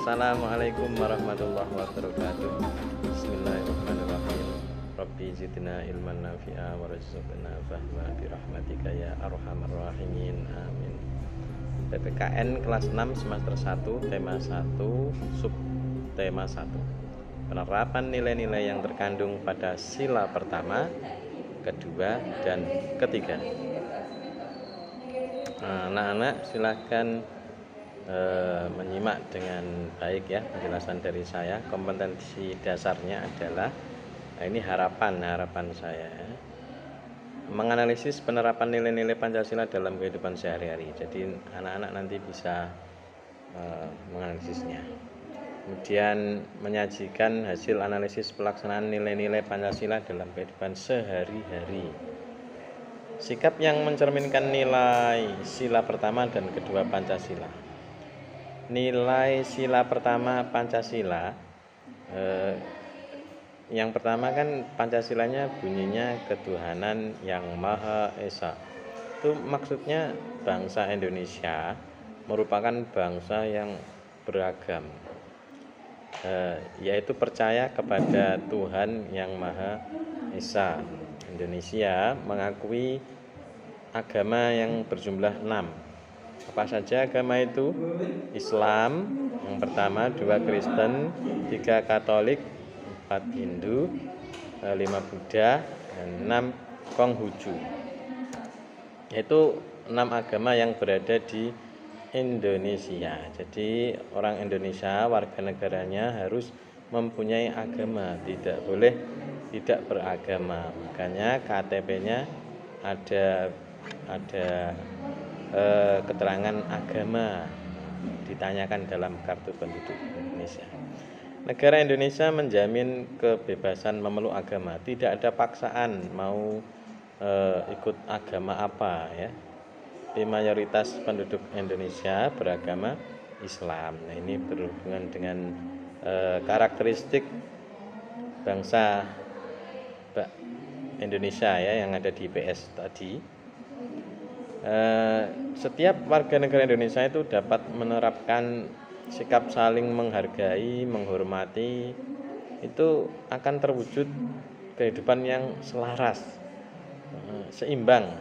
Assalamualaikum warahmatullahi wabarakatuh. Bismillahirrahmanirrahim. Rabbi zidna ilman nafi'a warzuqna fahma birahmatika ya arhamar rahimin. Amin. PPKN kelas 6 semester 1 tema 1 sub tema 1. Penerapan nilai-nilai yang terkandung pada sila pertama, kedua, dan ketiga. Nah, anak-anak silakan menyimak dengan baik ya penjelasan dari saya. Kompetensi dasarnya adalah ini harapan saya menganalisis penerapan nilai-nilai Pancasila dalam kehidupan sehari-hari. Jadi anak-anak nanti bisa menganalisisnya. Kemudian menyajikan hasil analisis pelaksanaan nilai-nilai Pancasila dalam kehidupan sehari-hari. Sikap yang mencerminkan nilai sila pertama dan kedua Pancasila. Nilai sila pertama Pancasila, yang pertama kan Pancasilanya bunyinya ketuhanan yang Maha Esa. Itu maksudnya bangsa Indonesia merupakan bangsa yang beragam, yaitu percaya kepada Tuhan yang Maha Esa. Indonesia mengakui agama yang berjumlah 6. Apa saja agama itu? Islam yang pertama, 2 Kristen, 3 Katolik, 4 Hindu, 5 Buddha, dan 6 Konghucu. Yaitu 6 agama yang berada di Indonesia. Jadi orang Indonesia, warga negaranya harus mempunyai agama, tidak boleh tidak beragama. Makanya KTP-nya ada keterangan agama ditanyakan dalam kartu penduduk Indonesia. Negara Indonesia menjamin kebebasan memeluk agama, tidak ada paksaan mau ikut agama apa ya. Di mayoritas penduduk Indonesia beragama Islam. Nah, ini berhubungan dengan karakteristik bangsa Indonesia ya yang ada di IPS tadi. Setiap warga negara Indonesia itu dapat menerapkan sikap saling menghargai, menghormati, itu akan terwujud kehidupan yang selaras, seimbang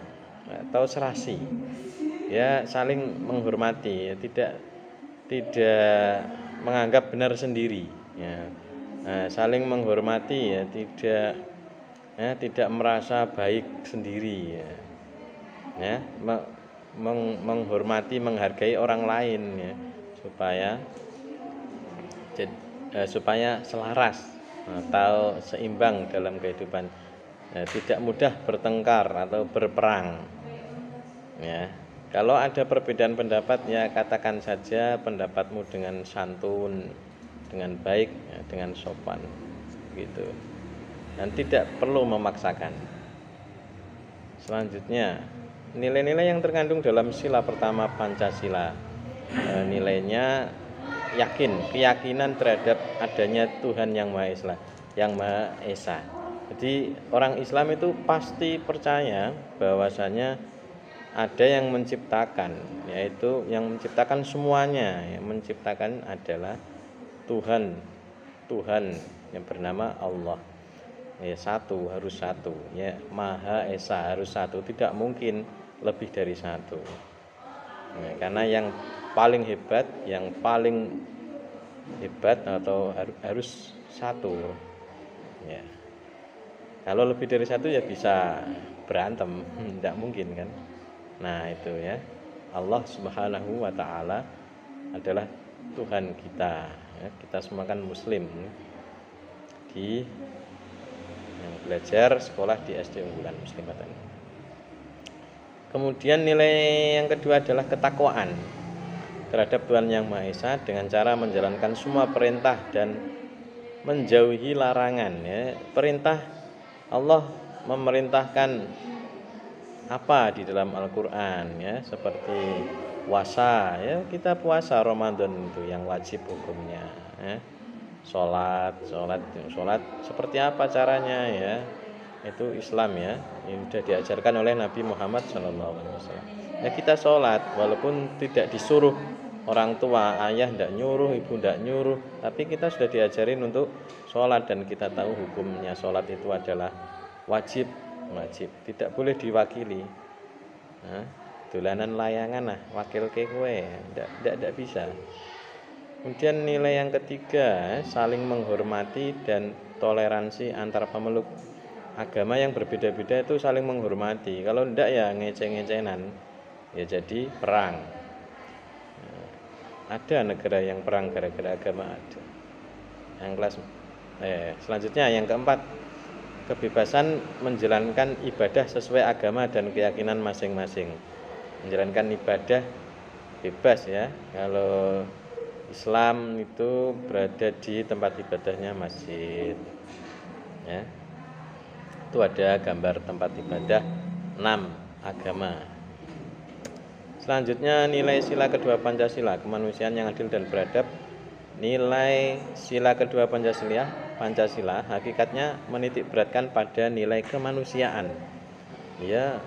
atau serasi. Ya, saling menghormati, ya, tidak menganggap benar sendiri. Ya. Saling menghormati, ya, tidak merasa baik sendiri. Ya, menghormati, menghargai orang lain ya, supaya selaras atau seimbang dalam kehidupan, tidak mudah bertengkar atau berperang ya. Kalau ada perbedaan pendapat ya katakan saja pendapatmu dengan santun, dengan baik ya, dengan sopan gitu, dan tidak perlu memaksakan. Selanjutnya, nilai-nilai yang terkandung dalam sila pertama Pancasila, nilainya keyakinan terhadap adanya Tuhan yang Maha Esa. Jadi orang Islam itu pasti percaya bahwasanya ada yang menciptakan, yaitu yang menciptakan semuanya. Yang menciptakan adalah Tuhan yang bernama Allah. Ya, harus satu ya, Maha Esa harus satu, tidak mungkin lebih dari satu ya, karena yang paling hebat atau harus satu ya. Kalau lebih dari satu ya bisa berantem, tidak mungkin kan. Nah itu ya, Allah Subhanahu wa Ta'ala adalah Tuhan kita ya. Kita semua kan muslim di belajar sekolah di SD Unggulan Muslimatan. Kemudian nilai yang kedua adalah ketakwaan terhadap Tuhan Yang Maha Esa dengan cara menjalankan semua perintah dan menjauhi larangan ya. Perintah Allah memerintahkan apa di dalam Al-Qur'an ya, seperti puasa ya, kita puasa Ramadan itu yang wajib hukumnya ya. Sholat seperti apa caranya ya, itu Islam ya, yang sudah diajarkan oleh Nabi Muhammad SAW ya. Kita sholat walaupun tidak disuruh orang tua, ayah tidak nyuruh, ibu tidak nyuruh, tapi kita sudah diajarin untuk sholat dan kita tahu hukumnya sholat itu adalah wajib, tidak boleh diwakili. Nah, dolanan layangan nah, wakil ke kowe, tidak bisa. Kemudian nilai yang ketiga, saling menghormati dan toleransi antar pemeluk agama yang berbeda-beda itu saling menghormati. Kalau tidak ya ngece-ngecenan, ya jadi perang. Ada negara yang perang gara-gara agama ada. Selanjutnya yang keempat, kebebasan menjalankan ibadah sesuai agama dan keyakinan masing-masing. Menjalankan ibadah bebas ya. Kalau Islam itu berada di tempat ibadahnya masjid. Ya. Itu ada gambar tempat ibadah 6 agama. Selanjutnya nilai sila kedua Pancasila, kemanusiaan yang adil dan beradab. Nilai sila kedua Pancasila hakikatnya menitik beratkan pada nilai kemanusiaan. Ya,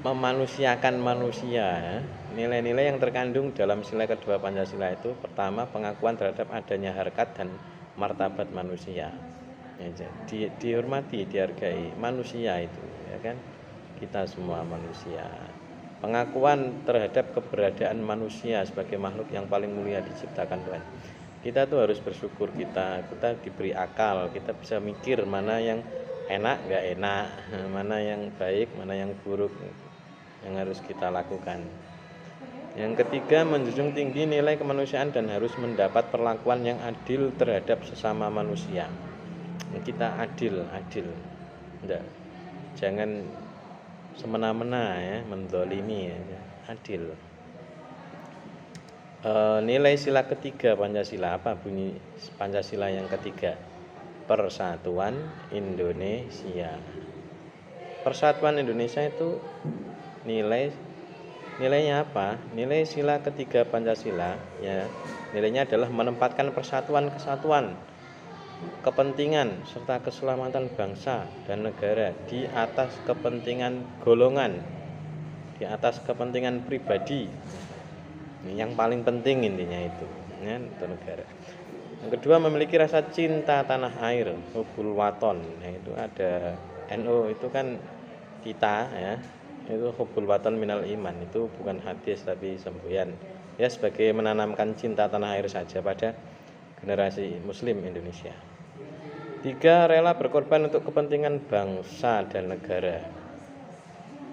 memanusiakan manusia ya. Nilai-nilai yang terkandung dalam sila kedua Pancasila itu pertama, pengakuan terhadap adanya harkat dan martabat manusia. Ya, dihormati, dihargai manusia itu ya kan, kita semua manusia. Pengakuan terhadap keberadaan manusia sebagai makhluk yang paling mulia diciptakan Tuhan. Kita tuh harus bersyukur, kita diberi akal, kita bisa mikir mana yang enak nggak enak, mana yang baik, mana yang buruk yang harus kita lakukan. Yang ketiga, menjunjung tinggi nilai kemanusiaan dan harus mendapat perlakuan yang adil terhadap sesama manusia. Kita adil, enggak, jangan semena-mena ya, mendolimi ya, adil. Nilai sila ketiga Pancasila, apa bunyi Pancasila yang ketiga? Persatuan Indonesia. Persatuan Indonesia itu nilainya apa? Nilai sila ketiga Pancasila ya, nilainya adalah menempatkan persatuan, kesatuan, kepentingan serta keselamatan bangsa dan negara di atas kepentingan golongan, di atas kepentingan pribadi. Ini yang paling penting intinya itu ya, untuk negara. Yang kedua, memiliki rasa cinta tanah air, hubul waton. Nah, itu ada NU itu kan kita ya, itu hubul waton minal iman, itu bukan hadis tapi semboyan ya, sebagai menanamkan cinta tanah air saja pada generasi muslim Indonesia. 3, rela berkorban untuk kepentingan bangsa dan negara.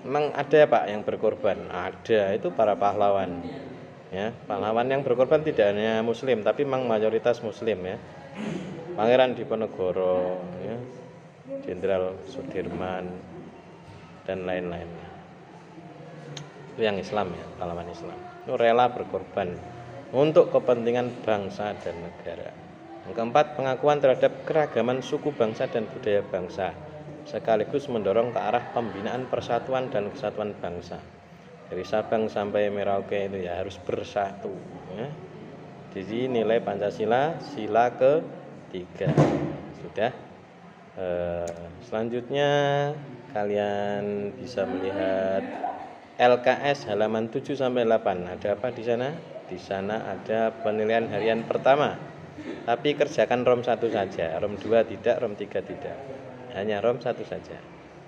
Memang ada ya Pak yang berkorban? Ada, itu para pahlawan. Ya, pahlawan yang berkorban tidak hanya muslim tapi memang mayoritas muslim ya. Pangeran Diponegoro ya, Jenderal Sudirman dan lain-lain. Itu yang Islam ya, pahlawan Islam. Itu rela berkorban untuk kepentingan bangsa dan negara. Yang keempat, pengakuan terhadap keragaman suku bangsa dan budaya bangsa, sekaligus mendorong ke arah pembinaan persatuan dan kesatuan bangsa. Dari Sabang sampai Merauke itu ya harus bersatu ya. Jadi nilai Pancasila sila ketiga sudah. Selanjutnya kalian bisa melihat LKS halaman 7 sampai 8. Ada apa di sana? Di sana ada penilaian harian pertama. Tapi kerjakan ROM 1 saja, ROM 2 tidak, ROM 3 tidak. Hanya ROM 1 saja.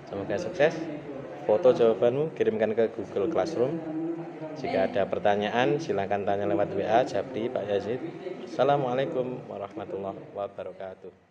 Semoga sukses. Foto jawabanmu kirimkan ke Google Classroom. Jika ada pertanyaan silakan tanya lewat WA Japri Pak Yazid. Assalamualaikum warahmatullahi wabarakatuh.